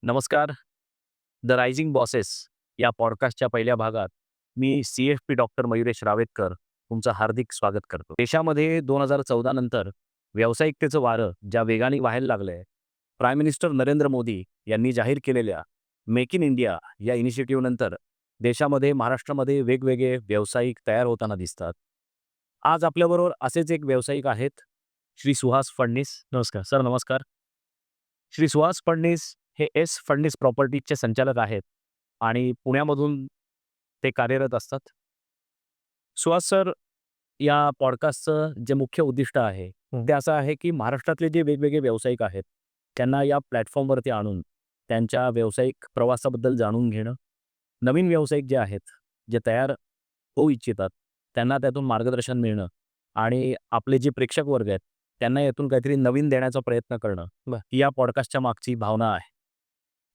नमस्कार. The rising bosses या पॉडकास्टच्या पहिल्या भागात मी सी-एफ-पी डॉक्टर मयुरेश रावेतकर तुमचं हार्दिक स्वागत करतो. देशामध्ये 2014 नंतर व्यावसायिकतेचं वारं ज्या वेगाने वाहायला लागलंय, प्राईम मिनिस्टर नरेंद्र मोदी यांनी जाहीर केलेल्या मेक इन इंडिया या इनिशिएटिव्ह नंतर देशामध्ये, महाराष्ट्रामध्ये वेगवेगळे व्यावसायिक तयार होताना दिसतात. आज आपल्याबरोबर असेच एक व्यावसायिक आहेत, श्री सुहास फडणीस. नमस्कार सर, नमस्कार. श्री सुहास फडणीस हे एस फडणीस प्रॉपर्टीजचे संचालक आहेत आणि पुण्यामधून ते कार्यरत असतात. सुहास सर, या पॉडकास्टचं जे मुख्य उद्दिष्ट आहे, ते असं आहे की महाराष्ट्रातले जे वेगवेगळे व्यावसायिक आहेत, त्यांना या प्लॅटफॉर्मवरती आणून त्यांच्या व्यावसायिक प्रवासाबद्दल जाणून घेणं, नवीन व्यावसायिक जे आहेत, जे तयार होऊ इच्छितात, त्यांना त्यातून मार्गदर्शन मिळणं आणि आपले जे प्रेक्षक वर्ग आहेत, त्यांना यातून काहीतरी नवीन देण्याचा प्रयत्न करणं, ही या पॉडकास्टच्या मागची भावना आहे.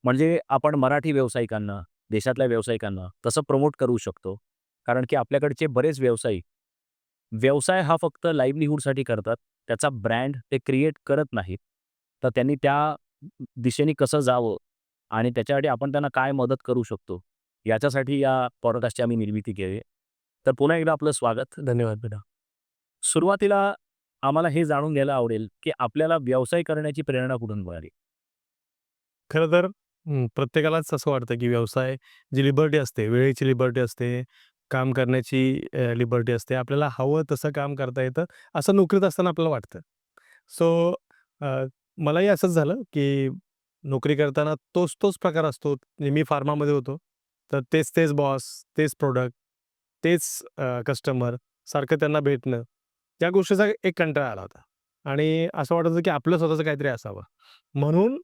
म्हणजे आपण मराठी व्यावसायिकांना, देशातल्या व्यावसायिकांना तसं प्रमोट करू शकतो. कारण की आपल्याकडचे बरेच व्यावसायिक, व्यवसाय हा फक्त लाईव्हलीहूडसाठी करतात. त्याचा ब्रँड ते क्रिएट करत नाहीत. तर त्यांनी त्या दिशेने कसं जावं आणि त्याच्यासाठी आपण त्यांना काय मदत करू शकतो, याच्यासाठी या पॉडकास्टची आम्ही निर्मिती केली आहे. तर पुन्हा एकदा आपलं स्वागत. धन्यवाद बेटा. सुरुवातीला आम्हाला हे जाणून घ्यायला आवडेल, की आपल्याला व्यवसाय करण्याची प्रेरणा कुठून मिळाली? खरं तर प्रत्येकालाच असं वाटतं, की व्यवसाय जी लिबर्टी असते, वेळेची लिबर्टी असते, काम करण्याची लिबर्टी असते. आपल्याला हवं तसं काम करता येतं, असं नोकरीत असताना आपल्याला वाटतं. सो अ, मलाही असंच झालं, की नोकरी करताना तोच प्रकार असतो. म्हणजे मी फार्मामध्ये होतो, तर तेच बॉस, तेच प्रॉडक्ट, तेच कस्टमर, सारखं त्यांना भेटणं. त्या गोष्टीचा एक कंटाळा आला होता आणि असं वाटत होतं, की आपलं स्वतःचं काहीतरी असावं. म्हणून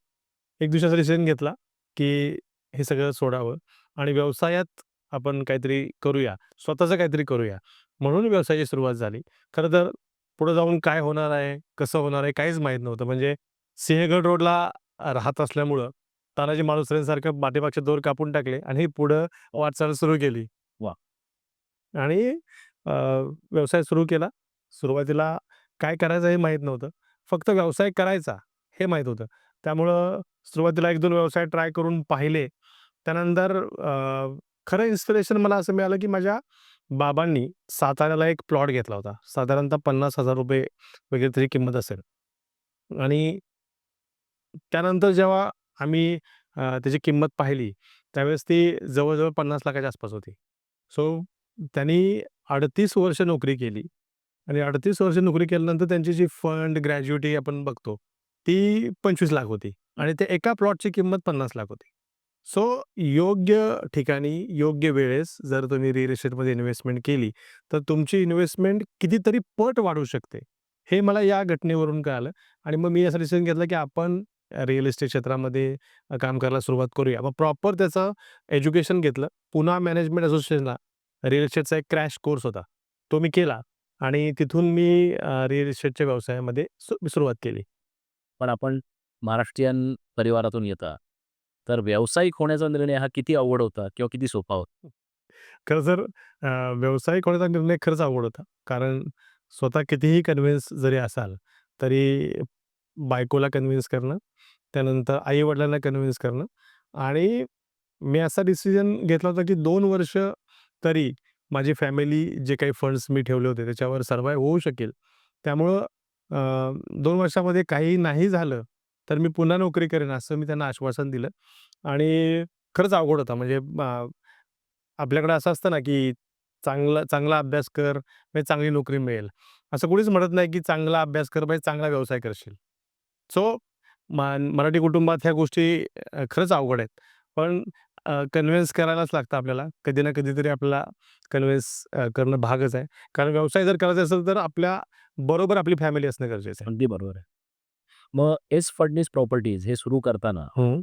एक दिवसाचा डिसिजन घेतला, की हे सगळं सोडावं आणि व्यवसायात आपण काहीतरी करूया, स्वतःचं काहीतरी करूया. म्हणून व्यवसायाची सुरुवात झाली. खरं तर पुढे जाऊन काय होणार आहे, कसं होणार आहे, काहीच माहीत नव्हतं. म्हणजे सिंहगड रोडला राहत असल्यामुळं तानाजी मालुसरेंसारखं पाठीमागचे दोर कापून टाकले आणि पुढं वाटचाल सुरू केली. वाह! आणि अ, व्यवसाय सुरू केला. सुरुवातीला काय करायचं हे माहीत नव्हतं. फक्त व्यवसाय करायचा हे माहीत होतं. त्यामुळं सुरुवातीला 1-2 व्यवसाय ट्राय करून पाहिले. त्यानंतर खरं इन्स्पिरेशन मला असं मिळालं, की माझ्या बाबांनी साताऱ्याला एक प्लॉट घेतला होता. साधारणतः ₹50,000 वगैरे तरी किंमत असेल. आणि त्यानंतर जेव्हा आम्ही त्याची किंमत पाहिली, त्यावेळेस ती जवळ-जवळ 50,00,000च्या आसपास होती. सो त्यांनी 38 वर्ष नोकरी केली आणि 38 वर्ष नोकरी केल्यानंतर त्यांची जी फंड, ग्रॅज्युइटी आपण बघतो, ती 25,00,000 होती आणि त्या एका प्लॉटची किंमत 50,00,000 होती. सो योग्य ठिकाणी, योग्य वेळेस जर तुम्ही रिअल इस्टेटमध्ये इन्व्हेस्टमेंट केली, तर तुमची इन्व्हेस्टमेंट कितीतरी पट वाढू शकते. हे मला या घटनेवरून कळालं आणि मग मी असा डिसिजन घेतला, की आपण रिअल इस्टेट क्षेत्रामध्ये काम करायला सुरुवात करूया. मग प्रॉपर त्याचं एज्युकेशन घेतलं. पुणा मॅनेजमेंट असोसिएशनला रिअल इस्टेटचा एक क्रॅश कोर्स होता. तो मी केला आणि तिथून मी रिअल इस्टेटच्या व्यवसायामध्ये सुरुवात केली. पण आपण महाराष्ट्रीयन परिवारातून येता, तर व्यावसायिक होण्याचा निर्णय हा किती अवघड होता किंवा किती सोपा होता? खरं तर व्यावसायिक होण्याचा निर्णय खरंच अवघड होता. कारण स्वतः कितीही कन्व्हिन्स जरी असाल, तरी बायकोला कन्व्हिन्स करणं, त्यानंतर आई-वडिलांना कन्व्हिन्स करणं आणि मी असा डिसिजन घेतला होता, की 2 वर्ष तरी माझी फॅमिली जे काही फंड्स मी ठेवले होते, त्याच्यावर सर्व्हायव्ह होऊ शकेल. त्यामुळं 2 वर्षामध्ये काही नाही झालं, तर मी पुन्हा नोकरी करेन असं मी त्यांना आश्वासन दिलं आणि खरंच अवघड होता. म्हणजे आपल्याकडे असं असतं ना, की चांगला चांगला अभ्यास कर, म्हणजे चांगली नोकरी मिळेल. असं कोणीच म्हणत नाही, की चांगला अभ्यास कर, म्हणजे चांगला व्यवसाय करशील. सो मराठी कुटुंबात ह्या गोष्टी खरंच अवघड आहेत. पण कन्व्हिन्स करायलाच लागतं आपल्याला. कधी ना कधीतरी आपल्याला कन्व्हिन्स करणं भागच आहे. कारण व्यवसाय जर करायचा असेल, तर आपल्या बरोबर आपली फॅमिली असणं गरजेचं आहे. अगदी बरोबर आहे. मग एस फडणीस प्रॉपर्टीज हे सुरू करताना, हं.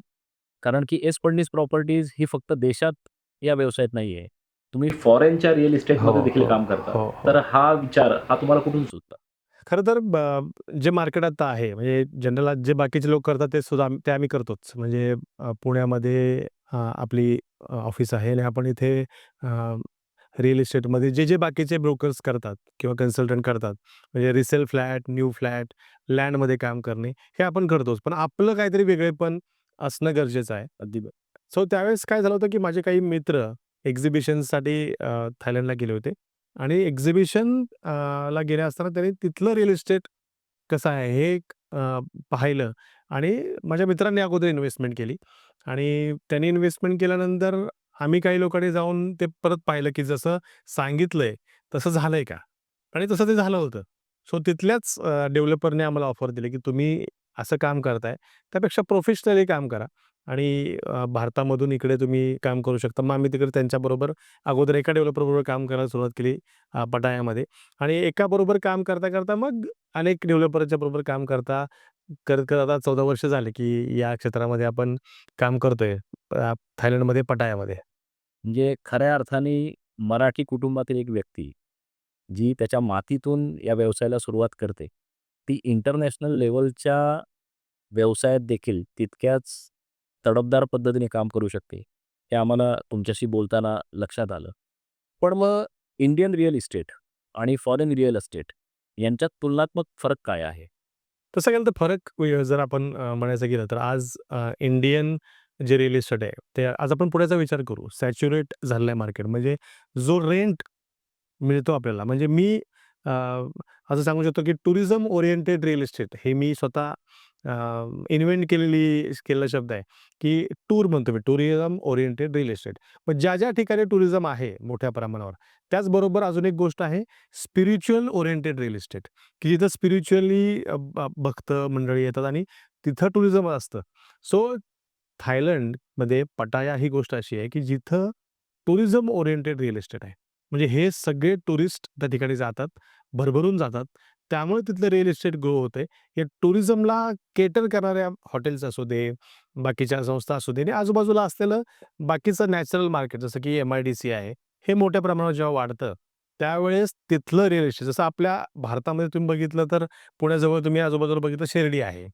कारण की एस फडणीस प्रॉपर्टीज ही फक्त देशात या व्यवसायात नाहीये. तुम्ही फॉरेनच्या रिअल हो, इस्टेटमध्ये देखील हो, काम करता. हो, तर हो. हा विचार हा तुम्हाला कुठून सुचला? खरं तर जे मार्केट आता आहे, म्हणजे जनरल जे बाकीचे लोक करतात ते सुद्धा ते आम्ही करतोच. म्हणजे पुण्यामध्ये आपली ऑफिस आहे आणि आपण इथे रिअल इस्टेटमध्ये जे बाकीचे ब्रोकर्स करतात किंवा कन्सल्टंट करतात, म्हणजे रिसेल फ्लॅट, न्यू फ्लॅट, लँडमध्ये काम करणे, हे आपण करतोच. पण आपलं काहीतरी वेगळेपण असणं गरजेचं आहे. अगदी सो त्यावेळेस काय झालं होतं, की माझे काही मित्र एक्झिबिशनसाठी थायलंडला गेले होते आणि ला गेले असताना त्यांनी तिथलं रिअल इस्टेट कसं आहे हे पाहिलं आणि माझ्या मित्रांनी अगोदर इन्व्हेस्टमेंट केली आणि त्यांनी इन्व्हेस्टमेंट केल्यानंतर आम्ही काही लोकांनी जाऊन ते परत पाहिलं, की जसं सांगितलंय तसं झालंय का? आणि तसं ते झालं होतं. सो तिथल्याच डेव्हलपरने आम्हाला ऑफर दिली, की तुम्ही असं काम करताय, त्यापेक्षा प्रोफेशनली काम करा आणि भारतामधून इकडे तुम्ही काम करू शकता. मग आम्ही तिकडे त्यांच्याबरोबर अगोदर एका डेव्हलपरबरोबर काम करायला सुरुवात केली पटायामध्ये आणि एकाबरोबर काम करता मग अनेक डेव्हलपरच्या बरोबर काम करत आता 14 वर्ष झाले, की या क्षेत्रामध्ये आपण काम करतोय थायलंडमध्ये पटायामध्ये. म्हणजे खऱ्या अर्थाने मराठी कुटुंबातील एक व्यक्ती, जी त्याच्या मातीतून या व्यवसायाला सुरुवात करते, ती इंटरनॅशनल लेव्हलच्या व्यवसायात देखील तितक्याच तडफदार पद्धतीने काम करू शकते. हे आम्हाला तुमच्याशी बोलताना लक्षात आलं. पण मग इंडियन रिअल इस्टेट आणि फॉरेन रिअल इस्टेट यांच्यात तुलनात्मक फरक काय आहे? तसं केलं तर फरक जर आपण म्हणायचं गेलं तर आज इंडियन जे रिअल इस्टेट आहे, ते आज आपण पुण्याचा विचार करू. सॅच्युरेट झालेलं आहे मार्केट. म्हणजे जो रेंट मिळतो आपल्याला. म्हणजे मी असं सांगू शकतो, की टुरिझम ओरिएंटेड रिअल इस्टेट हे मी स्वतः इन्व्हेंट केलेला शब्द आहे, की टूर म्हणतो मी, टुरिझम ओरिएंटेड रिअल इस्टेट. पण ज्या ठिकाणी टुरिझम आहे मोठ्या प्रमाणावर, त्याचबरोबर अजून एक गोष्ट आहे स्पिरिच्युअल ओरिएंटेड रिअल इस्टेट, की जिथं स्पिरिच्युअली भक्त मंडळी येतात आणि तिथं टुरिझम असतं. सो थायलंडमध्ये पटाया ही गोष्ट अशी आहे, की जिथं टुरिझम ओरिएंटेड रिअल इस्टेट आहे. म्हणजे हे सगळे टुरिस्ट त्या ठिकाणी जातात, भरभरून जातात. त्यामुळे तिथलं रिअल इस्टेट ग्रो होतंय. या टुरिझमला केटर करणाऱ्या हॉटेल्स असू दे, बाकीच्या संस्था असू दे आणि आजूबाजूला असलेलं बाकीचं नॅचरल मार्केट जसं की एम-आय-डी-सी आहे. हे मोठ्या प्रमाणावर जेव्हा वाढतं, त्यावेळेस तिथलं रिअल इस्टेट जसं आपल्या भारतामध्ये तुम्ही बघितलं तर पुण्याजवळ तुम्ही आजूबाजूला बघितलं शिर्डी आहे.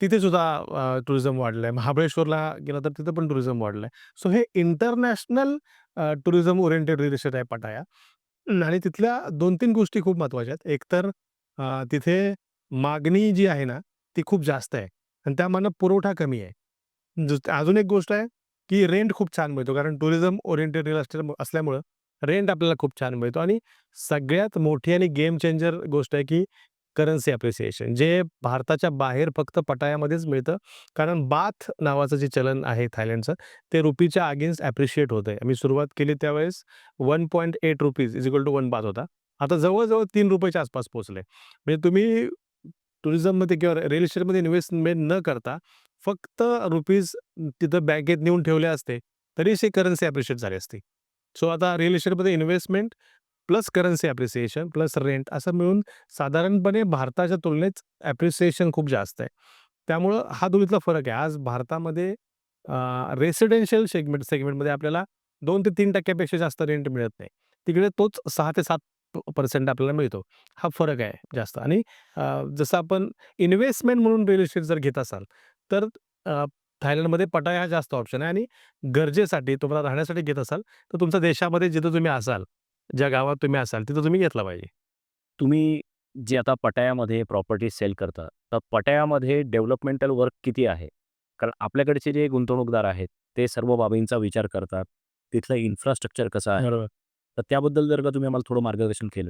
तिथे सुद्धा टुरिझम वाढलंय. महाबळेश्वरला गेला तर तिथं पण टुरिझम वाढलंय. सो हे international tourism oriented real estate आहे पटाया. आणि तिथल्या 2-3 गोष्टी खूप महत्त्वाच्या आहेत. एकतर तिथे मागणी जी आहे ना, ती खूप जास्त आहे आणि त्यामानानं पुरवठा कमी आहे. अजून एक गोष्ट आहे, की रेंट खूप छान मिळतो. कारण टुरिझम ओरिएंटेड रिअल इस्टेट असल्यामुळं रेंट आपल्याला खूप छान मिळतो आणि सगळ्यात मोठी आणि गेम चेंजर गोष्ट आहे, की करन्सी अप्रिसिएशन जे भारताच्या बाहेर फक्त पटायामध्येच मिळतं. कारण बाथ नावाचं जे चलन आहे थायलंडचं, ते रुपीच्या अगेन्स्ट ॲप्रिशिएट होतंय. आम्ही सुरुवात केली त्यावेळेस ₹1.8 इज इक्वल टू 1 बाथ होता. आता जवळ-जवळ ₹3 आसपास पोहोचले. म्हणजे तुम्ही टुरिझममध्ये किंवा रिअल इस्टेटमध्ये इन्व्हेस्टमेंट न करता फक्त रुपीज तिथं बँकेत नेऊन ठेवले असते, तरी अशी करन्सी अप्रिशिएट झाली असती. सो आता रिअल इस्टेटमध्ये investment plus currency appreciation plus rent असं मिळून साधारणपणे भारताच्या तुलनेत अप्रिसिएशन खूप जास्त आहे. त्यामुळं हा दोन्हीतला फरक आहे. आज भारतामध्ये रेसिडेन्शियल सेगमेंटमध्ये आपल्याला 2 ते 3% पेक्षा जास्त रेंट मिळत नाही. तिकडे तोच 6 ते 7% आपल्याला मिळतो. हा फरक आहे जास्त आणि जसं आपण इन्व्हेस्टमेंट म्हणून रिअल इस्टेट जर घेत असाल, तर अ, थायलंडमध्ये पटाया हा जास्त ऑप्शन आहे आणि गरजेसाठी तुम्हाला राहण्यासाठी घेत असाल, तर तुमच्या देशामध्ये जिथं तुम्ही असाल, ज्या गावात तुम्ही असाल, तिथं तुम्ही घेतला पाहिजे. तुम्ही जे आता पटायामध्ये प्रॉपर्टी सेल करता, तर पटायामध्ये डेव्हलपमेंटल वर्क किती आहे? कारण आपल्याकडचे जे गुंतवणूकदार आहेत, ते सर्व बाबींचा विचार करतात. तिथलं इन्फ्रास्ट्रक्चर कसं आहे? बरोबर. तर त्याबद्दल जर का तुम्ही आम्हाला थोडं मार्गदर्शन केलं.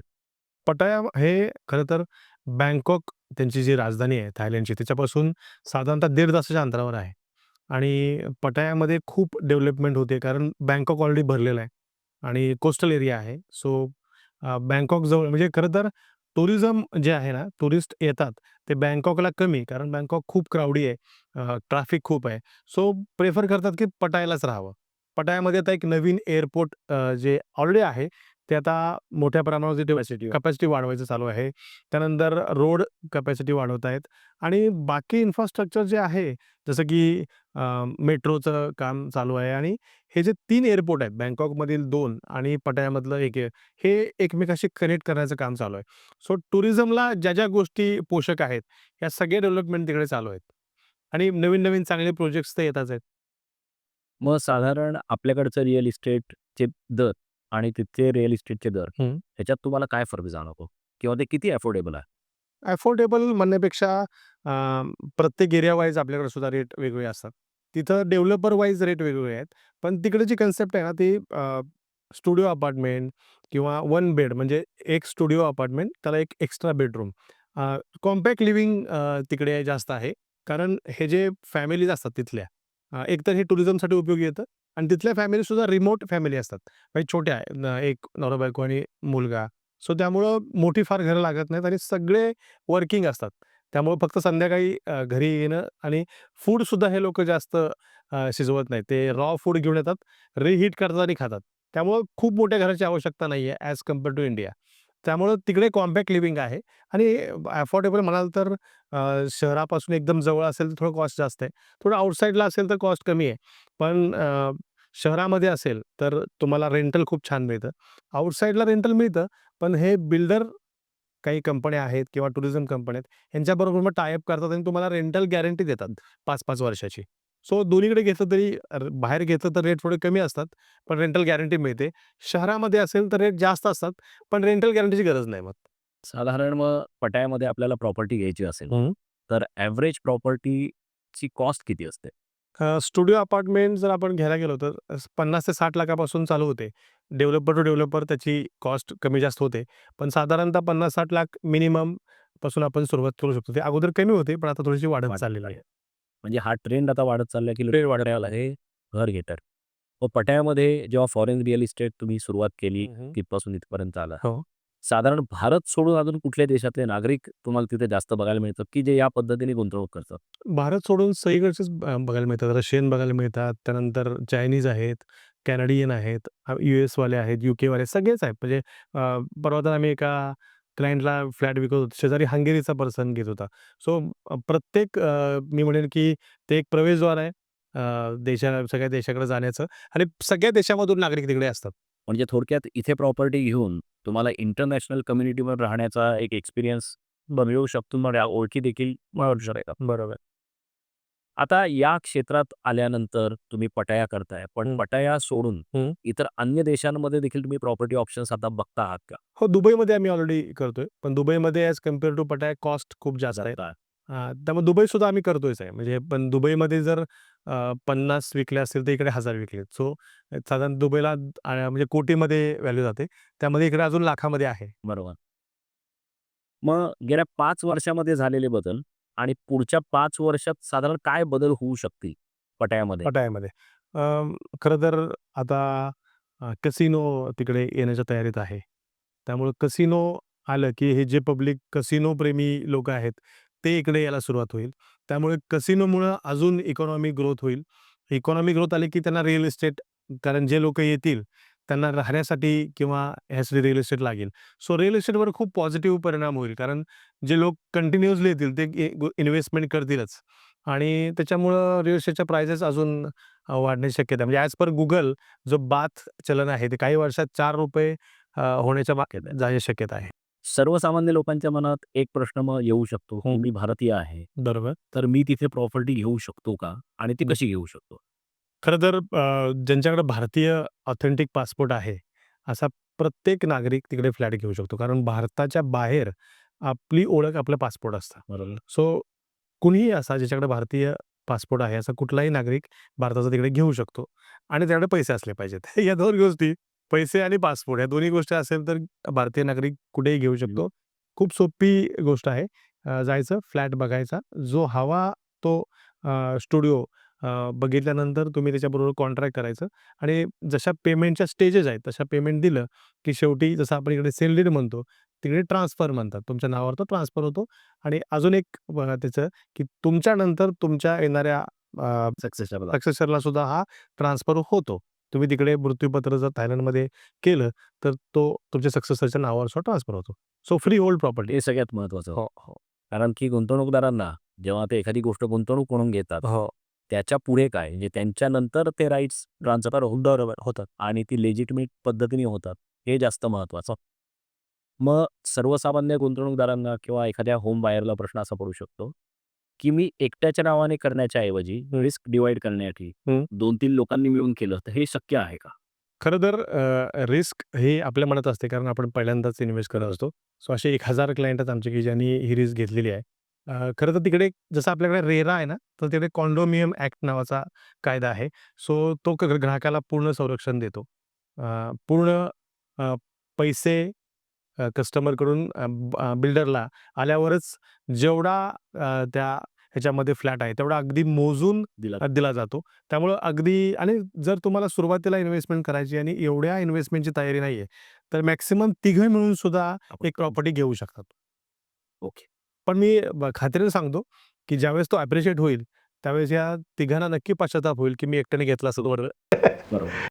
पटाया हे खरं तर बँकॉक त्यांची जी राजधानी आहे थायलंडची, त्याच्यापासून साधारणतः 1.5 तासाच्या अंतरावर आहे आणि पटायामध्ये खूप डेव्हलपमेंट होते कारण बँकॉक ऑलरेडी भरलेला आहे आणि कोस्टल एरिया आहे. सो बँकॉक जवळ म्हणजे खरं तर टुरिझम जे आहे ना, टुरिस्ट येतात ते बँकॉकला कमी कारण बँकॉक खूप क्राउडी आहे. ट्रॅफिक खूप आहे. सो प्रिफर करतात की पटायालाच राहावं. पटायामध्ये आता एक नवीन एअरपोर्ट जे ऑलरेडी आहे, ते आता मोठ्या प्रमाणावर कपॅसिटी वाढवायचं चालू आहे. त्यानंतर रोड कपॅसिटी वाढवत आहेत आणि बाकी इन्फ्रास्ट्रक्चर जे आहे, जसं की मेट्रोचं काम चालू आहे आणि हे जे 3 एअरपोर्ट आहेत, बँकॉकमधील 2 आणि पटायामधलं 1 आहे, हे एकमेकांशी कनेक्ट करण्याचं काम चालू आहे. सो टुरिझमला ज्या गोष्टी पोषक आहेत, या सगळ्या डेव्हलपमेंट तिकडे चालू आहेत आणि नवीन-नवीन चांगले प्रोजेक्ट्स तर येतच आहेत. मग साधारण आपल्याकडचं रिअल इस्टेटचे दर आणि तिथले रिअल इस्टेटचे दर ह्याच्यात तुम्हाला काय फरक जाणवतो? किंवा ते किती अफोर्डेबल आहे? अफोर्डेबल म्हणण्यापेक्षा प्रत्येक एरिया वाईज आपल्याकडे सुद्धा रेट वेगवेगळे असतात. तिथं डेव्हलपर वाईज रेट वेगवेगळे आहेत. पण तिकडे जी कन्सेप्ट आहे ना ती स्टुडिओ अपार्टमेंट किंवा वन बेड म्हणजे एक स्टुडिओ अपार्टमेंट त्याला एक एक्स्ट्रा बेडरूम. कॉम्पॅक्ट लिव्हिंग तिकडे जास्त आहे. कारण हे जे फॅमिलीज असतात तिथल्या एकतर हे टुरिझमसाठी उपयोगी येतं आणि तिथल्या फॅमिलीसुद्धा रिमोट फॅमिली असतात. म्हणजे छोट्या एक नवरा-बायको आणि मुलगा. सो त्यामुळं मोठी फार घरं लागत नाहीत आणि सगळे वर्किंग असतात. त्यामुळं फक्त संध्याकाळी घरी येणं आणि फूडसुद्धा हे लोकं जास्त शिजवत नाहीत. ते रॉ फूड घेऊन येतात, रिहीट करतात आणि खातात. त्यामुळं खूप मोठ्या घराची आवश्यकता नाही आहे ॲज कंपेअर टू इंडिया. त्यामुळं तिकडे कॉम्पॅक्ट लिव्हिंग आहे आणि अफोर्डेबल म्हणाल तर शहरापासून एकदम जवळ असेल तर थोडं कॉस्ट जास्त आहे. थोडं आउटसाइडला असेल तर कॉस्ट कमी आहे. पण शहरामध्ये असेल तर तुम्हाला रेंटल खूप छान मिळतं. आउटसाइडला रेंटल मिळतं, पण हे बिल्डर काही कंपन्या आहेत किंवा टुरिझम कंपन्या आहेत, यांच्याबरोबर मग टाय अप करतात आणि तुम्हाला रेंटल गॅरंटी देतात 5-5 वर्षाची. सो दोन्हीकडे घेतलं तरी बाहेर घेतलं तर रेट थोडे कमी असतात, पण रेंटल गॅरंटी मिळते. शहरामध्ये असेल तर रेट जास्त असतात, पण रेंटल गॅरंटीची गरज नाही मग. साधारण मग पटायामध्ये आपल्याला प्रॉपर्टी घ्यायची असेल, तर ॲव्हरेज प्रॉपर्टीची कॉस्ट किती असते? स्टुडिओ अपार्टमेंट जर आपण घ्यायला गेलो तर 50 ते 60 लाखापासून चालू होते. डेव्हलपर टू डेव्हलपर त्याची कॉस्ट कमी जास्त होते. पण साधारणतः 50-60 लाख मिनिमम पासून आपण सुरुवात करू शकतो. ते अगोदर कमी होते, पण आता थोडीशी वाढत वाढत चाललेली चालली. आहे. म्हणजे हा ट्रेंड आता वाढत चाललाय, की ट्रेंड वाढायला हे घर घेतात. मग पटायामध्ये जेव्हा फॉरेन रिअल इस्टेट तुम्ही सुरुवात केली, तिथपासून इथपर्यंत आला. हो. साधारण भारत सोडून अजून कुठल्या देशातले नागरिक तुम्हाला तिथे जास्त बघायला मिळतात, की जे या पद्धतीने गुंतवणूक करतात? भारत सोडून सगळीकडचेच बघायला मिळतात. रशियन बघायला मिळतात. त्यानंतर चायनीज आहेत, कॅनडियन आहेत, यूएसवाले आहेत, यूकेवाले सगळेच आहेत. म्हणजे परवा तर आम्ही एका क्लायंटला फ्लॅट विकत होतो. शेजारी हंगेरीचा पर्सन घेत होता. सो प्रत्येक मी म्हणेन की ते एक प्रवेशद्वार आहे सगळ्या देशाकडे जाण्याचं आणि सगळ्या देशामधून नागरिक तिकडे असतात. म्हणजे थोडक्यात इथे प्रॉपर्टी घेऊन तुम्हाला इंटरनॅशनल कम्युनिटीमध्ये राहण्याचा एक एक्सपिरियन्स मिळू शकतो, मग ओळखी देखील मिळू शकतात. बरोबर. आता या क्षेत्रात आल्यानंतर तुम्ही पटाया करताय, पण हं, पटाया सोडून हं. इतर अन्य देशांमध्ये देखील तुम्ही प्रॉपर्टी ऑप्शन्स आता बघता आहात का? हो, दुबईमध्ये आम्ही ऑलरेडी करतोय. पण दुबईमध्ये ॲज कंपेअर टू पटाया कॉस्ट खूप जास्त आहे. बघता. त्यामुळे दुबईसुद्धा आम्ही करतोयच आहे. म्हणजे पण दुबईमध्ये जर 50 विकले असतील, तर इकडे 1000 विकलेत. सो साधारण दुबईला म्हणजे कोटीमध्ये व्हॅल्यू जाते. त्यामध्ये इकडे अजून लाखामध्ये आहे. बरोबर. मग गेल्या 5 वर्षामध्ये झालेले बदल आणि पुढच्या 5 वर्षात साधारण काय बदल होऊ शकतील पटायामध्ये? पटायामध्ये. खरं तर आता कसिनो तिकडे येण्याच्या तयारीत आहे. त्यामुळे कसिनो आलं, की हे जे पब्लिक कसिनो प्रेमी लोकं आहेत, ते इकडे यायला सुरुवात होईल. त्यामुळे कसिनोमुळं अजून इकॉनॉमी ग्रोथ होईल. इकॉनॉमी ग्रोथ आली, की त्यांना रिअल इस्टेट कारण जे लोकं येतील, त्यांना राहण्यासाठी किंवा ह्यासाठी रिअल इस्टेट लागेल. सो रिअल इस्टेटवर खूप पॉझिटिव्ह परिणाम होईल. कारण जे लोक कंटिन्युअसली येतील, ते इन्व्हेस्टमेंट करतीलच आणि त्याच्यामुळं रिअल इस्टेटच्या प्राइसेस अजून वाढण्याची शक्यता आहे. म्हणजे ॲज पर Google जो बाथ चलन आहे, ते काही वर्षात ₹4 होण्याच्या जाण्याची शक्यता आहे. सर्वसामान्य लोकांच्या मनात एक प्रश्न मग येऊ शकतो, की मी भारतीय आहे, बरोबर. तर मी तिथे प्रॉपर्टी घेऊ शकतो का? आणि ती कशी घेऊ शकतो? खरं तर ज्यांच्याकडे भारतीय ऑथेंटिक पासपोर्ट आहे, असा प्रत्येक नागरिक तिकडे फ्लॅट घेऊ शकतो. कारण भारताच्या बाहेर आपली ओळख आपलं पासपोर्ट असतं. बरोबर. सो कुणीही असा ज्याच्याकडे भारतीय पासपोर्ट आहे, असा कुठलाही नागरिक भारताचा तिकडे घेऊ शकतो आणि त्याकडे पैसे असले पाहिजेत. या 2 गोष्टी पैसे आणि पासपोर्ट या दोन्ही गोष्टी असेल तर भारतीय नागरिक कुठेही घेऊ शकतो. खूप सोपी गोष्ट आहे. जायचं, फ्लॅट बघायचा, जो हवा तो स्टुडिओ बघितल्यानंतर तुम्ही त्याच्याबरोबर कॉन्ट्रॅक्ट करायचं आणि जशा पेमेंटच्या स्टेजेस आहेत, तशा पेमेंट दिलं, की शेवटी जसं आपण इकडे सेल डीड म्हणतो, तिकडे ट्रान्सफर म्हणतात. तुमच्या नावावर तो ट्रान्सफर होतो आणि अजून एक त्याचं, की तुमच्यानंतर तुमच्या येणाऱ्या सक्सेसरला. सक्सेसरला सुद्धा हा ट्रान्सफर होतो. तुम्ही तिकडे मृत्यूपत्र जर थायलंडमध्ये केलं, तर तो तुमच्या सक्सेसरच्या नावावर सुद्धा ट्रान्सफर होतो. So free hold property. हे सगळ्यात महत्त्वाचं. हो, हो. कारण की गुंतवणूकदारांना जेव्हा ते एखादी गोष्ट गुंतवणूक म्हणून घेतात, हो. त्याच्या पुढे काय म्हणजे त्यांच्यानंतर ते राईट्स ट्रान्सफर बरोबर होतात. आणि ती लेजिटिमेट पद्धतीने होतात, हे जास्त महत्त्वाचं. मग सर्वसामान्य गुंतवणूकदारांना किंवा एखाद्या होम बायरला प्रश्न असा पडू शकतो, की मी एकट्याच्या नावाने करण्याच्या ऐवजी रिस्क डिव्हाईड करण्यासाठी हं. 2-3 लोकांनी मिळून केलं, तर हे शक्य आहे का? खरं तर रिस्क हे आपल्या मनात असते कारण आपण पहिल्यांदाच इन्व्हेस्ट करत असतो. सो असे 1000 क्लायंट आहेत आमचे, की ज्यांनी ही रिस्क घेतलेली आहे. खरं तर तिकडे जसं आपल्याकडे रेरा आहे ना, तर तिकडे कॉन्डोमिनियम ॲक्ट नावाचा कायदा आहे. सो तो ग्राहकाला पूर्ण संरक्षण देतो. पूर्ण अ, पैसे कस्टमरकडून बिल्डरला आल्यावरच जेवढा त्या ह्याच्यामध्ये फ्लॅट आहे तेवढा अगदी मोजून दिला दिला जातो. त्यामुळं अगदी आणि जर तुम्हाला सुरुवातीला इन्व्हेस्टमेंट करायची आणि एवढ्या इन्व्हेस्टमेंटची तयारी नाहीये, तर मॅक्सिमम तिघं मिळून सुद्धा आपण. एक प्रॉपर्टी घेऊ शकतात. ओके. पण मी खात्रीने सांगतो, की ज्यावेळेस तो ॲप्रिशिएट होईल, त्यावेळेस या तिघांना नक्की पश्चाताप होईल, की मी एकट्याने घेतला असता तो बरं. बरोबर.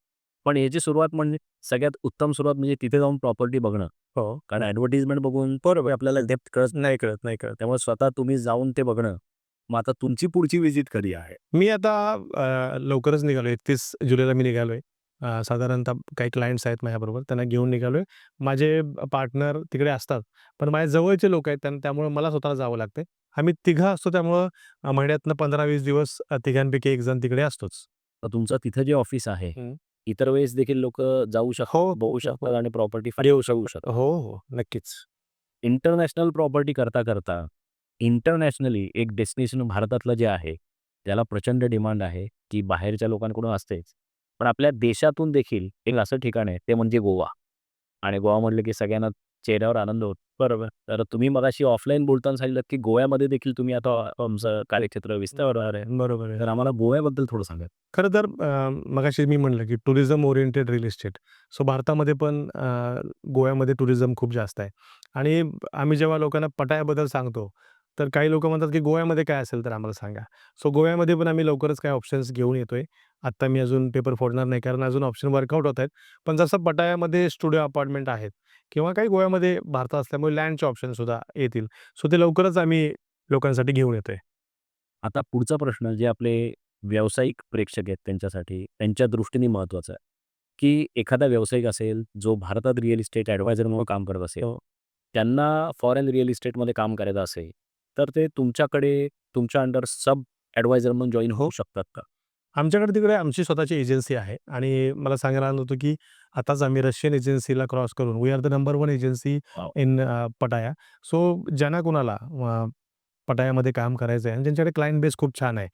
पण याची सुरुवात म्हणजे सगळ्यात उत्तम सुरुवात म्हणजे तिथे जाऊन प्रॉपर्टी बघणं. हो. कारण ॲडव्हर्टाइजमेंट बघून बरोबर आपल्याला डेप्थ कळत नाही कळत, नाही कळत. त्यामुळे स्वतः तुम्ही जाऊन ते बघणं. मग आता तुमची पुढची व्हिजिट कधी आहे? मी आता लवकरच निघालोय. 31 जुलैला मी निघालोय. साधारणतः काही क्लायंट्स आहेत माझ्याबरोबर. त्यांना घेऊन निघालोय. माझे पार्टनर तिकडे असतात. पण माझ्या जवळचे लोक आहेत त्यामुळे मला स्वतःला जावं लागतंय. आम्ही तिघं असतो त्यामुळं महिन्यातनं 15-20 दिवस तिघांपैकी एक जण तिकडे असतोच. तर तुमचं तिथं जे ऑफिस आहे, हं. इतर वेळेस देखील लोकं जाऊ शकतात, हो, बघू हो, शकतात हो. आणि प्रॉपर्टी येऊ घेऊ शकतात. शकतात. हो, हो. नक्कीच. इंटरनॅशनल प्रॉपर्टी करता इंटरनॅशनली एक डेस्टिनेशन भारतातलं जे आहे, त्याला प्रचंड डिमांड आहे, की बाहेरच्या लोकांकडून असतेच. पण आपल्या देशातून देखील एक असं ठिकाण आहे, ते म्हणजे गोवा. आणि गोवा म्हटलं की सगळ्यांना चेहऱ्यावर आनंद होतो. बरोबर. तर तुम्ही मगाशी ऑफलाईन बोलताना सांगितलं, की गोव्यामध्ये देखील तुम्ही आता तुमचं कार्यक्षेत्र विस्तारणार आहे. बरोबर आहे. तर आम्हाला गोव्याबद्दल थोडं सांगा. खरं तर मगाशी मी म्हटलं, की tourism oriented real estate. So भारतामध्ये पण गोव्यामध्ये टुरिझम खूप जास्त आहे आणि आम्ही जेव्हा लोकांना पटायाबद्दल सांगतो, तर काही लोकं म्हणतात, की गोव्यामध्ये काय असेल तर आम्हाला सांगा. सो गोव्यामध्ये पण आम्ही लवकरच काही ऑप्शन्स घेऊन येतोय. आत्ता मी अजून पेपर फोडणार नाही, कारण अजून ऑप्शन वर्कआउट होत आहेत. पण जसं पटायामध्ये स्टुडिओ अपार्टमेंट आहेत किंवा काही गोव्यामध्ये भारतात असल्यामुळे लँडचे ऑप्शनसुद्धा येतील. सो ते लवकरच आम्ही लोकांसाठी घेऊन येतोय. आता पुढचा प्रश्न जे आपले व्यावसायिक प्रेक्षक आहेत त्यांच्यासाठी, त्यांच्या दृष्टीने महत्त्वाचा आहे, की एखादा व्यावसायिक असेल, जो भारतात रिअल इस्टेट ॲडवायझर म्हणून काम करत असेल, हो. त्यांना फॉरेन रिअल इस्टेटमध्ये काम करायचं असेल, तर ते तुमच्याकडे तुमच्या अंडर सब ॲडवायझर म्हणून जॉइन होऊ शकतात का? आमच्याकडे तिकडे आमची स्वतःची एजन्सी आहे आणि मला सांगायला आलं होतं, की आताच आम्ही रशियन एजन्सीला क्रॉस करून we are the number 1 agency wow! In Pattaya. So ज्यांना कुणाला पटायामध्ये काम करायचं आहे आणि ज्यांच्याकडे क्लायंट बेस खूप छान आहे.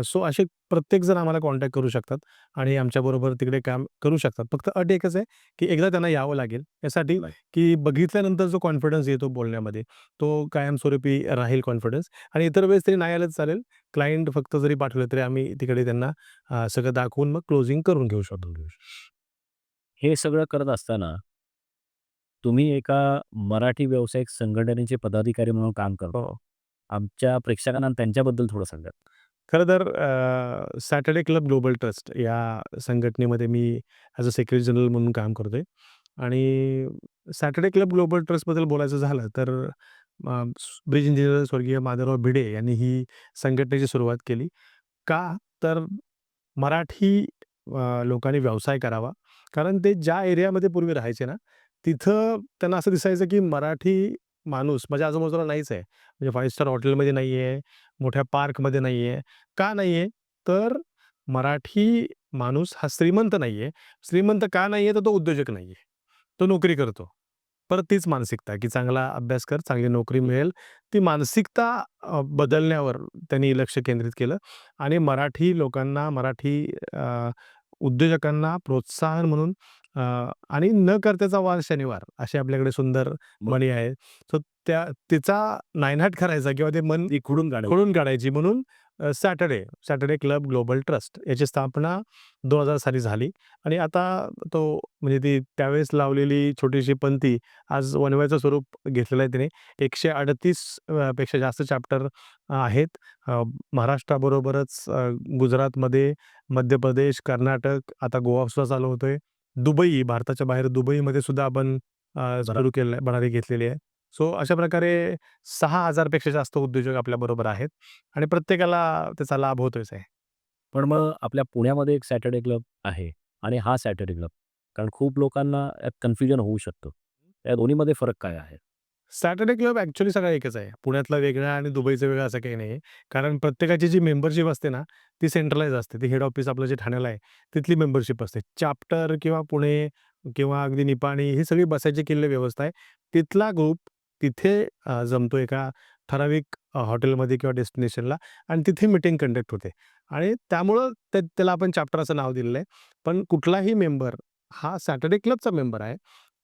सो असे प्रत्येकजण आम्हाला कॉन्टॅक्ट करू शकतात आणि आमच्याबरोबर तिकडे काम करू शकतात. फक्त अट एकच आहे, की एकदा त्यांना यावं लागेल. यासाठी नाही. की बघितल्यानंतर जो कॉन्फिडन्स येतो बोलण्यामध्ये, तो कायमस्वरूपी राहील कॉन्फिडन्स आणि इतर वेळेस तरी नाही आलं चालेल. क्लायंट फक्त जरी पाठवलं तरी आम्ही तिकडे त्यांना सगळं दाखवून मग क्लोजिंग करून घेऊ शकतो. हे सगळं करत असताना तुम्ही एका मराठी व्यावसायिक संघटनेचे पदाधिकारी म्हणून काम करता. हो. आमच्या प्रेक्षकांना त्यांच्याबद्दल थोडं सांगा. खरं तर सॅटर्डे क्लब ग्लोबल ट्रस्ट या संघटनेमध्ये मी ॲज अ सेक्रेटरी जनरल म्हणून काम करतोय आणि सॅटर्डे क्लब ग्लोबल ट्रस्टबद्दल बोलायचं झालं तर ब्रिज इंजिनियर स्वर्गीय माधवराव भिडे यांनी ही संघटनेची सुरुवात केली. का? तर मराठी लोकांनी व्यवसाय करावा. कारण ते ज्या एरियामध्ये पूर्वी राहायचे ना, तिथं त्यांना असं दिसायचं की मराठी माणूस माझ्या आजूबाजूला नाहीच आहे. म्हणजे 5 स्टार हॉटेलमध्ये नाही आहे, मोठ्या पार्कमध्ये नाही आहे. का नाही आहे? तर मराठी माणूस हा श्रीमंत नाही आहे. श्रीमंत का नाही आहे? तर तो उद्योजक नाही आहे. तो नोकरी करतो. परत तीच मानसिकता, की चांगला अभ्यास कर, चांगली नोकरी मिळेल. ती मानसिकता बदलण्यावर त्यांनी लक्ष केंद्रित केलं आणि मराठी लोकांना, मराठी उद्योजकांना प्रोत्साहन म्हणून अ, आणि न करत्याचा वार शनिवार असे आपल्याकडे सुंदर मग म्हणी आहेत. सो तिचा नायनाट करायचा किंवा ते मन ती खुडून काढायची. खोडून काढायची म्हणून सॅटर्डे क्लब ग्लोबल ट्रस्ट याची स्थापना 2000 साली झाली आणि आता तो म्हणजे ती त्यावेळेस लावलेली छोटीशी पंथी आज वनव्याचं स्वरूप घेतलेलं आहे तिने. 138 पेक्षा जास्त चॅप्टर आहेत. महाराष्ट्राबरोबरच गुजरातमध्ये, मध्य प्रदेश, कर्नाटक, आता गोवासुद्धा चालू होतोय. दुबई, भारताच्या बाहेर दुबईमध्ये सुद्धा आपण बरं. सुरू केलं आहे, बनारी घेतलेली आहे. सो अशा प्रकारे 6,000 पेक्षा जास्त उद्योजक आपल्याबरोबर आहेत आणि प्रत्येकाला त्याचा लाभ होतोच आहे. पण मग आपल्या पुण्यामध्ये एक सॅटर्डे क्लब आहे आणि हा सॅटर्डे क्लब. कारण खूप लोकांना यात कन्फ्युजन होऊ शकतं. या दोन्हीमध्ये फरक काय आहे? सॅटर्डे क्लब ॲक्चुअली सगळा एकच आहे. पुण्यातला वेगळा आणि दुबईचा वेगळा असं काही नाही आहे. कारण प्रत्येकाची जी मेंबरशिप असते ना, ती सेंट्रलाइज असते. ती हेड ऑफिस आपलं जे ठाण्याला आहे, तिथली मेंबरशिप असते. चॅप्टर किंवा पुणे किंवा अगदी निपाणी ही सगळी बसायची किल्ले व्यवस्था आहे. तिथला ग्रुप तिथे जमतो एका ठराविक हॉटेलमध्ये किंवा डेस्टिनेशनला आणि तिथे मीटिंग कंडक्ट होते आणि त्यामुळं त्याला आपण चॅप्टर असं नाव दिलेलं आहे. पण कुठलाही मेंबर हा सॅटर्डे क्लबचा मेंबर आहे.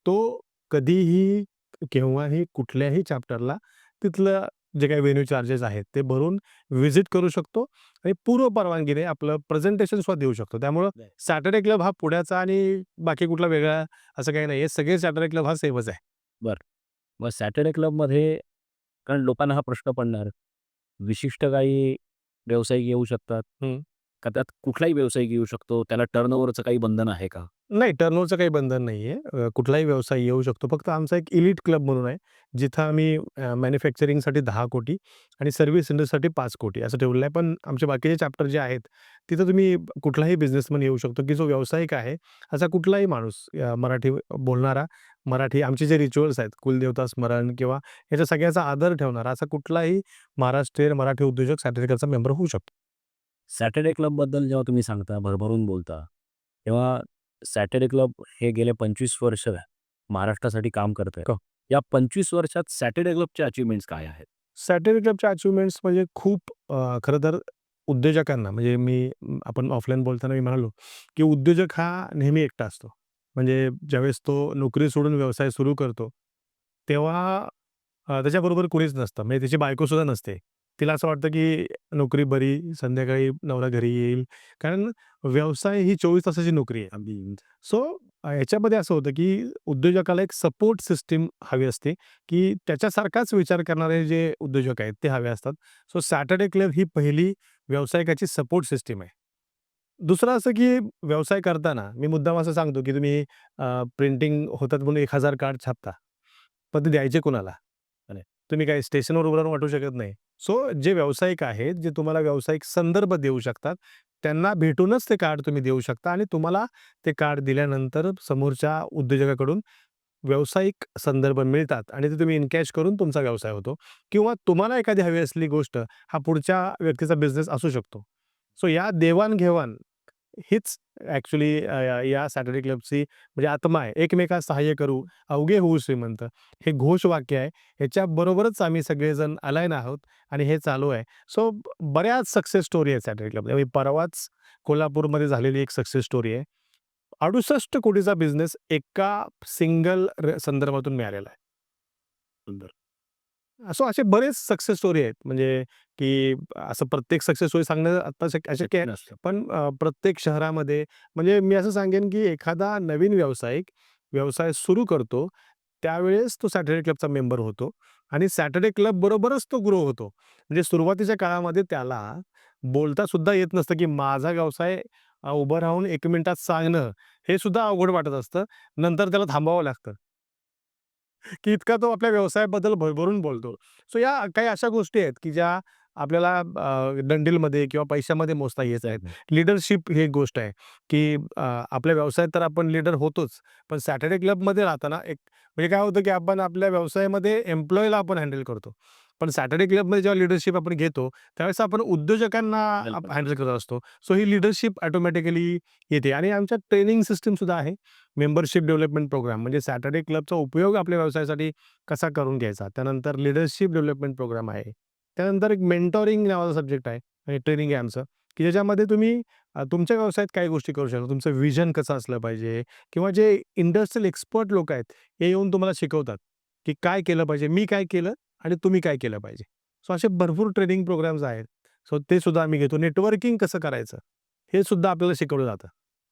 तो कधीही, केव्हाही, कुठल्याही चॅप्टरला तिथलं जे काही व्हेन्यू चार्जेस आहेत ते भरून व्हिजिट करू शकतो आणि पूर्व परवानगीने आपलं प्रेझेंटेशन सुद्धा देऊ शकतो. त्यामुळं बरं. सॅटर्डे क्लब हा पुण्याचा आणि बाकी कुठला वेगळा असं काही नाही आहे. सगळे सॅटर्डे क्लब हा सेमच आहे. बरं. मग सॅटर्डे क्लबमध्ये कारण लोकांना हा प्रश्न पडणार, विशिष्ट काही व्यावसायिक येऊ शकतात हं. का त्यात कुठलाही व्यावसायिक येऊ शकतो? त्याला टर्नओव्हरचं काही बंधन आहे का? नाही, टर्नओव्हरचं काही बंधन नाहीये. कुठलाही व्यवसाय येऊ शकतो. फक्त आमचा एक एलीट क्लब म्हणून आहे. जिथं आम्ही मॅन्युफॅक्चरिंगसाठी 10 कोटी आणि सर्व्हिस इंडस्ट्रीसाठी 5 कोटी असं ठेवलेलं आहे. पण आमचे बाकीचे चॅप्टर जे आहेत, तिथं तुम्ही कुठलाही बिझनेसमन येऊ शकतो, की जो व्यावसायिक आहे, असा कुठलाही माणूस मराठी बोलणारा, मराठी आमचे जे रिच्युअल्स आहेत, कुलदेवता स्मरण किंवा याच्या सगळ्याचा आदर ठेवणारा असा कुठलाही महाराष्ट्रीयन मराठी उद्योजक सॅटर्डे क्लबचा मेंबर होऊ शकतो. सॅटर्डे क्लबबद्दल जेव्हा तुम्ही सांगता, भरभरून बोलता, तेव्हा सॅटर्डे क्लब हे गेले 25 वर्ष महाराष्ट्रासाठी काम करतंय. हो. या 25 वर्षात सॅटर्डे क्लबच्या अचीव्हमेंट्स काय आहेत? सॅटर्डे क्लबच्या अचिव्हमेंट्स म्हणजे खूप खरं तर उद्योजकांना म्हणजे आपण ऑफलाईन बोलताना मी म्हणालो, की उद्योजक हा नेहमी एकटा असतो. म्हणजे ज्यावेळेस तो नोकरी सोडून व्यवसाय सुरू करतो, तेव्हा त्याच्याबरोबर कुणीच नसतं. म्हणजे त्याची बायकोसुद्धा नसते. तिला असं वाटतं, की नोकरी बरी, संध्याकाळी नवरा घरी येईल. कारण व्यवसाय ही 24 तासाची नोकरी आहे. अगदी सो याच्यामध्ये असं होतं, की उद्योजकाला एक सपोर्ट सिस्टम हवी असते, की त्याच्यासारखाच विचार करणारे जे उद्योजक आहेत, ते हवे असतात. सो सॅटर्डे क्लब ही पहिली व्यावसायिकाची सपोर्ट सिस्टम आहे. दुसरं असं, की व्यवसाय करताना मी मुद्दाम असं सांगतो, की तुम्ही प्रिंटिंग होतात म्हणून 1000 कार्ड छापता. पण ते द्यायचे कुणाला? खरं तुम्ही काही स्टेशनवर उभं राहून वाटू शकत नाही. सो जे व्यावसायिक आहेत, जे तुम्हाला व्यावसायिक संदर्भ देऊ शकतात, त्यांना भेटूनच ते कार्ड तुम्ही देऊ शकता आणि तुम्हाला ते कार्ड दिल्यानंतर समोरच्या उद्योजकाकडून व्यावसायिक संदर्भ मिळतात आणि ते तुम्ही इनकॅश करून तुमचा व्यवसाय होतो किंवा तुम्हाला एखादी हवी असलेली गोष्ट हा पुढच्या व्यक्तीचा बिझनेस असू शकतो. सो या देवाण-घेवाण हीच ॲक्चुअली या सॅटर्डे क्लबची म्हणजे आत्मा आहे. एकमेकास सहाय्य करू, अवघे होऊ श्रीमंत. हे घोषवाक्य आहे. ह्याच्याबरोबरच आम्ही सगळेजण अलाईन आहोत आणि हे चालू आहे. सो बऱ्याच सक्सेस स्टोरी आहेत सॅटर्डे क्लबमध्ये. परवाच कोल्हापूरमध्ये झालेली एक सक्सेस स्टोरी आहे. 68 कोटीचा बिझनेस एका सिंगल संदर्भातून मिळालेला आहे. सुंदर. सो असे बरेच सक्सेस स्टोरी आहेत. म्हणजे की असं प्रत्येक सक्सेस स्टोरी सांगणं आता अशक्य आहे. शक्य नसतं. पण प्रत्येक शहरामध्ये म्हणजे मी असं सांगेन, की एखादा नवीन व्यावसायिक व्यवसाय सुरू करतो, त्यावेळेस तो सॅटर्डे क्लबचा मेंबर होतो आणि सॅटर्डे क्लब बरोबरच तो ग्रो होतो. म्हणजे सुरुवातीच्या काळामध्ये त्याला बोलता सुद्धा येत नसतं, की माझा व्यवसाय उभं राहून 1 मिनिटात सांगणं, हे सुद्धा अवघड वाटत असतं. नंतर त्याला थांबावं लागतं. की इतका तो आपल्या व्यवसायाबद्दल भरभरून बोलतो. सो या काही अशा गोष्टी आहेत, की ज्या आपल्याला डंडीलमध्ये किंवा पैशामध्ये मोजता येत आहेत. हं. लीडरशिप ही एक गोष्ट आहे, की आपल्या व्यवसायात तर आपण लीडर होतोच. पण सॅटर्डे क्लबमध्ये राहताना एक म्हणजे काय होतं, की आपण आपल्या व्यवसायामध्ये एम्प्लॉयीला आपण हँडल करतो. पण सॅटर्डे क्लबमध्ये जेव्हा लीडरशिप आपण घेतो, त्यावेळेस आपण उद्योजकांना बिलकुल. हँडल करत असतो. सो ही लीडरशिप ऑटोमॅटिकली येते आणि आमच्यात ट्रेनिंग सिस्टम सुद्धा आहे. मेंबरशिप डेव्हलपमेंट प्रोग्राम म्हणजे सॅटर्डे क्लबचा उपयोग आपल्या व्यवसायासाठी कसा करून घ्यायचा. त्यानंतर लीडरशिप डेव्हलपमेंट प्रोग्राम आहे. त्यानंतर एक मेंटॉरिंग नावाचा सब्जेक्ट आहे आणि ट्रेनिंग आहे आमचं, की ज्याच्यामध्ये तुम्ही तुमच्या व्यवसायात काही गोष्टी करू शकता. तुमचं व्हिजन कसं असलं पाहिजे किंवा जे इंडस्ट्रियल एक्सपर्ट लोक आहेत, हे येऊन तुम्हाला शिकवतात, की काय केलं पाहिजे, मी काय केलं आणि तुम्ही काय केलं पाहिजे. सो असे भरपूर ट्रेनिंग प्रोग्राम्स आहेत. सो ते सुद्धा आम्ही घेतो. नेटवर्किंग कसं करायचं, हे सुद्धा आपल्याला शिकवलं जातं.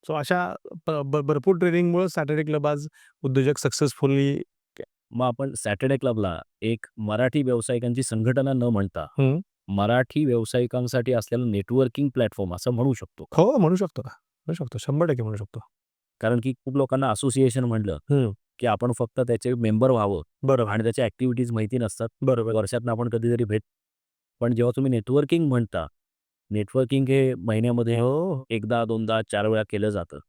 सो अशा भरपूर ट्रेनिंगमुळे सॅटर्डे क्लब आज उद्योजक सक्सेसफुली मग आपण सॅटर्डे क्लबला एक मराठी व्यावसायिकांची संघटना न म्हणता, हं. मराठी व्यावसायिकांसाठी असलेलं नेटवर्किंग प्लॅटफॉर्म असं म्हणू शकतो का? हो, म्हणू शकतो ना. म्हणू शकतो. 100% म्हणू शकतो. कारण की खूप लोकांना असोसिएशन म्हणलं, हं. की आपण फक्त त्याचे मेंबर व्हावं बरोबर. आणि त्याच्या ॲक्टिव्हिटीज माहिती नसतात. बरोबर. वर्षातनं आपण कधीतरी पण जेव्हा तुम्ही नेटवर्किंग म्हणता, नेटवर्किंग हे महिन्यामध्ये हो. एकदा, दोनदा, 4 वेळा केलं जातं.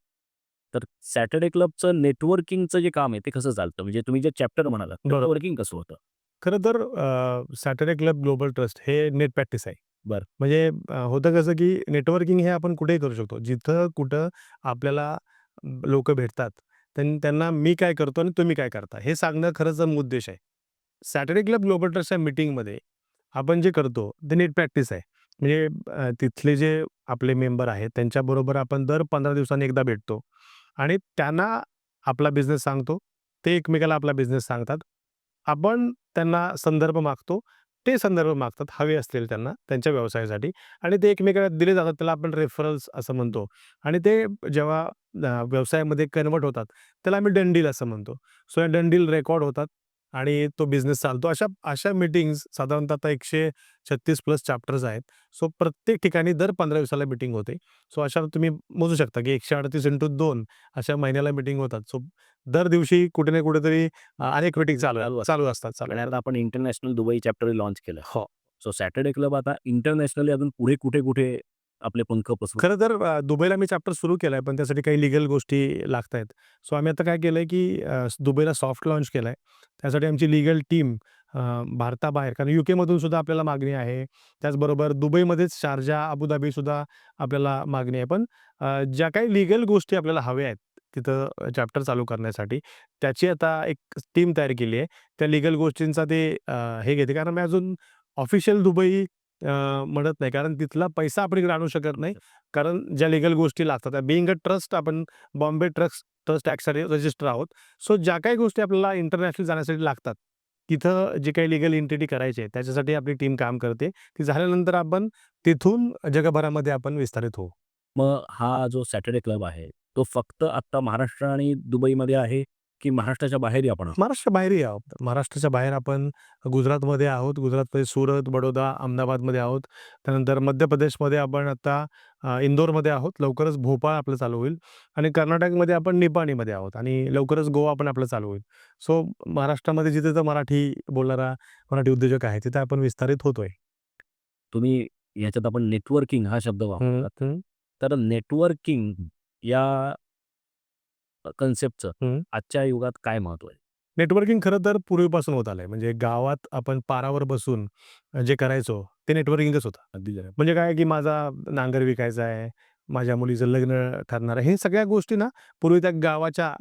तर सॅटर्डे क्लबचं नेटवर्किंगचं जे काम आहे ते कसं चालतं? म्हणजे तुम्ही जे चॅप्टर म्हणालात, बरोबर. नेटवर्किंग कसं होतं? खरं तर सॅटर्डे क्लब ग्लोबल ट्रस्ट हे नेट प्रॅक्टिस आहे. बरं. म्हणजे होतं कसं, की नेटवर्किंग हे आपण कुठेही करू शकतो. जिथं कुठं आपल्याला लोकं भेटतात. त्यांना मी काय करतो आणि तुम्ही काय करता हे सांगणं खरंच उद्देश आहे. सॅटर्डे क्लब ग्लोबल ट्रस्टच्या मीटिंगमध्ये आपण जे करतो ते नीट प्रॅक्टिस आहे. म्हणजे तिथले जे आपले मेंबर आहेत त्यांच्याबरोबर आपण दर 15 दिवसांनी एकदा भेटतो आणि त्यांना आपला बिझनेस सांगतो. ते एकमेकाला आपला बिझनेस सांगतात. आपण त्यांना संदर्भ मागतो. ते संदर्भ मागतात हवे असतील त्यांना त्यांच्या व्यवसायासाठी आणि ते एकमेकाला दिले जातात. त्याला आपण रेफरल्स असं म्हणतो आणि ते जेव्हा व्यवसायामध्ये कन्व्हर्ट होतात, त्याला आम्ही डन डील असं म्हणतो. सो या डन डील रेकॉर्ड होतात आणि तो बिझनेस चालतो. अशा अशा मीटिंग्ज साधारणतः आता 136 प्लस चॅप्टर्स आहेत. सो प्रत्येक ठिकाणी दर 15 दिवसाला मीटिंग होते. सो अशा तुम्ही मोजू शकता, की 138 × 2 अशा महिन्याला मीटिंग होतात. सो दर दिवशी कुठे ना कुठेतरी अनेक मीटिंग चालू असतात. आणि आपण इंटरनॅशनल दुबई चॅप्टर लॉन्च केलं. हो. सो सॅटर्डे क्लब आता इंटरनॅशनली अजून पुढे कुठे आपले पंख पसरू. खरं तर दुबईला मी चॅप्टर सुरू केलाय, पण त्यासाठी काही लीगल गोष्टी लागतायत. सो आम्ही आता काय केलंय, की दुबईला सॉफ्ट लॉन्च केलाय. त्यासाठी आमची लीगल टीम भारताबाहेर कारण यूकेमधून सुद्धा आपल्याला मागणी आहे. त्याचबरोबर दुबईमध्येच शारजा, अबुधाबीसुद्धा आपल्याला मागणी आहे. पण ज्या काही लीगल गोष्टी आपल्याला हव्या आहेत, तिथं चॅप्टर चालू करण्यासाठी, त्याची आता एक टीम तयार केली आहे. त्या लीगल गोष्टींचा ते हे घेते. कारण मी अजून ऑफिशियल दुबई म्हणत नाही. कारण तिथला पैसा आपण इकडे आणू शकत नाही. कारण ज्या लीगल गोष्टी लागतात, बिंग अ ट्रस्ट आपण बॉम्बे ट्रस्ट ट्रस्ट ॲक्टसाठी रजिस्टर आहोत. सो ज्या काही गोष्टी आपल्याला इंटरनॅशनल जाण्यासाठी लागतात, तिथं जे काही लीगल एंटिटी करायची आहे, त्याच्यासाठी आपली टीम काम करते. ती झाल्यानंतर आपण तिथून जगभरामध्ये आपण विस्तारित होऊ. मग हा जो सॅटर्डे क्लब आहे, तो फक्त आता महाराष्ट्र आणि दुबईमध्ये आहे, की महाराष्ट्राच्या बाहेरही आपण आहोत? महाराष्ट्राबाहेरही आहोत. महाराष्ट्राच्या बाहेर आपण गुजरातमध्ये आहोत. गुजरातमध्ये सुरत, बडोदा, अहमदाबादमध्ये आहोत. त्यानंतर मध्य प्रदेशमध्ये आपण आता इंदोरमध्ये आहोत. लवकरच भोपाळ आपलं चालू होईल आणि कर्नाटकमध्ये आपण निपाणीमध्ये आहोत आणि लवकरच गोवा पण आपलं चालू होईल. सो महाराष्ट्रामध्ये जिथे तर मराठी बोलणारा मराठी उद्योजक आहे, तिथे आपण विस्तारित होतोय. तुम्ही ह्याच्यात आपण नेटवर्किंग हा शब्द हं, वापरतात. हं, तर नेटवर्किंग या कन्सेप्टचं हं. आजच्या युगात काय महत्त्व आहे? नेटवर्किंग खरं तर पूर्वीपासून होत आलंय. म्हणजे गावात आपण पारावर बसून जे करायचो, ते नेटवर्किंगच होतं. अगदी खरं. म्हणजे काय, की माझा नांगर विकायचा आहे, माझ्या मुलीचं लग्न ठरणार आहे. हे सगळ्या गोष्टी ना पूर्वी त्या गावाच्या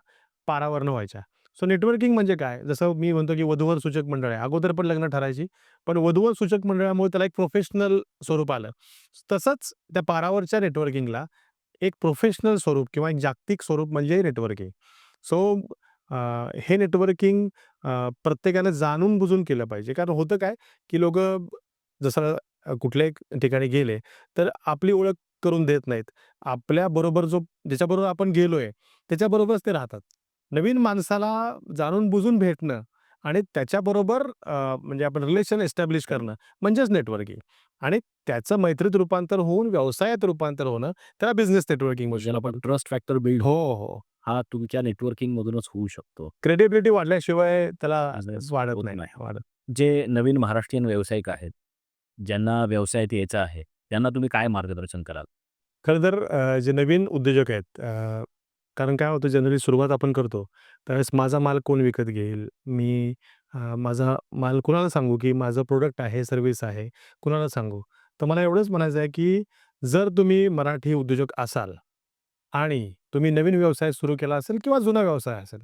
पारावरनं व्हायच्या. सो नेटवर्किंग म्हणजे काय? जसं मी म्हणतो, की वधूवर सूचक मंडळ आहे. अगोदर पण लग्न ठरायची, पण वधूवर सूचक मंडळामुळे त्याला एक प्रोफेशनल स्वरूप आलं. तसंच त्या पारावरच्या नेटवर्किंगला एक प्रोफेशनल स्वरूप किंवा एक जागतिक स्वरूप म्हणजे नेटवर्किंग. सो हे नेटवर्किंग प्रत्येकानं जाणून-बुजून केलं पाहिजे. कारण होतं काय, की लोकं जसं कुठल्याही ठिकाणी गेले, तर आपली ओळख करून देत नाहीत. आपल्याबरोबर ज्याच्याबरोबर आपण गेलोय, त्याच्याबरोबरच ते राहतात. नवीन माणसाला जाणून-बुजून भेटणं आणि त्याच्याबरोबर म्हणजे आपण रिलेशन एस्टॅब्लिश करणं म्हणजेच नेटवर्किंग आणि त्याचं मैत्रीत रूपांतर होऊन व्यवसायात रूपांतर होणं, त्याला बिझनेस नेटवर्किंग म्हणू ज्याला शकतो आपण आपण. ट्रस्ट फॅक्टर बिल्ड हो, हो. हा तुमच्या नेटवर्किंगमधूनच होऊ शकतो. क्रेडिबिलिटी वाढल्याशिवाय त्याला बिझनेस वाढत होत नाही, नाही. वाढत. जे नवीन महाराष्ट्रीयन व्यावसायिक आहेत, ज्यांना व्यवसायात यायचं आहे, त्यांना तुम्ही काय मार्गदर्शन कराल? खरं तर जे नवीन उद्योजक आहेत कारण काय होतं जनरली सुरुवात आपण करतो, त्यावेळेस माझा माल कोण विकत घेईल? मी माझा माल कुणाला सांगू, की माझं प्रोडक्ट आहे, सर्व्हिस आहे, कुणाला सांगू? तर मला एवढंच म्हणायचं आहे, की जर तुम्ही मराठी उद्योजक असाल आणि तुम्ही नवीन व्यवसाय सुरू केला असेल किंवा जुना व्यवसाय असेल,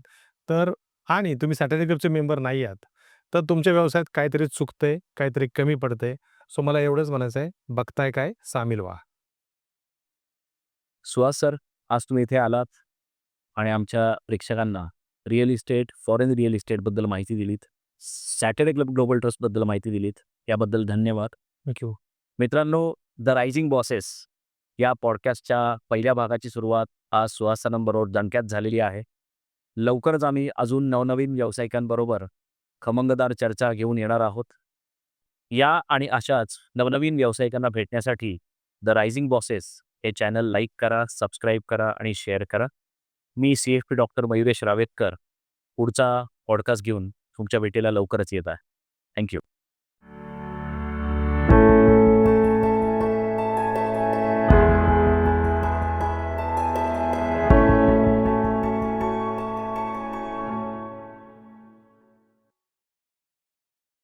तर आणि तुम्ही सॅटर्डे क्लबचे मेंबर नाही आहात, तर तुमच्या व्यवसायात काहीतरी चुकतंय, काहीतरी कमी पडतंय. सो मला एवढंच म्हणायचं आहे, बघताय काय? सामील व्हा. सुहास सर, आज तुम्ही इथे आलात आणि आमच्या प्रेक्षकांना रिअल इस्टेट, फॉरेन रिअल इस्टेटबद्दल माहिती दिलीत. सॅटर्डे क्लब ग्लोबल ट्रस्टबद्दल माहिती दिलीत. याबद्दल धन्यवाद. Thank you. मित्रांनो, द रायझिंग बॉसेस या पॉडकास्टच्या पहिल्या भागाची सुरुवात आज सुहास सरांबरोबर दणक्यात झालेली आहे. लवकरच आम्ही अजून नवनवीन व्यावसायिकांबरोबर खमंगदार चर्चा घेऊन येणार आहोत. या आणि अशाच नवनवीन व्यावसायिकांना भेटण्यासाठी द रायझिंग बॉसेस हे चॅनल लाईक करा, सबस्क्राईब करा आणि शेअर करा. मी CFP डॉक्टर मयुरेश रावेतकर पुढचा पॉडकास्ट घेऊन तुमच्या भेटीला लवकरच येत आहे. Thank you.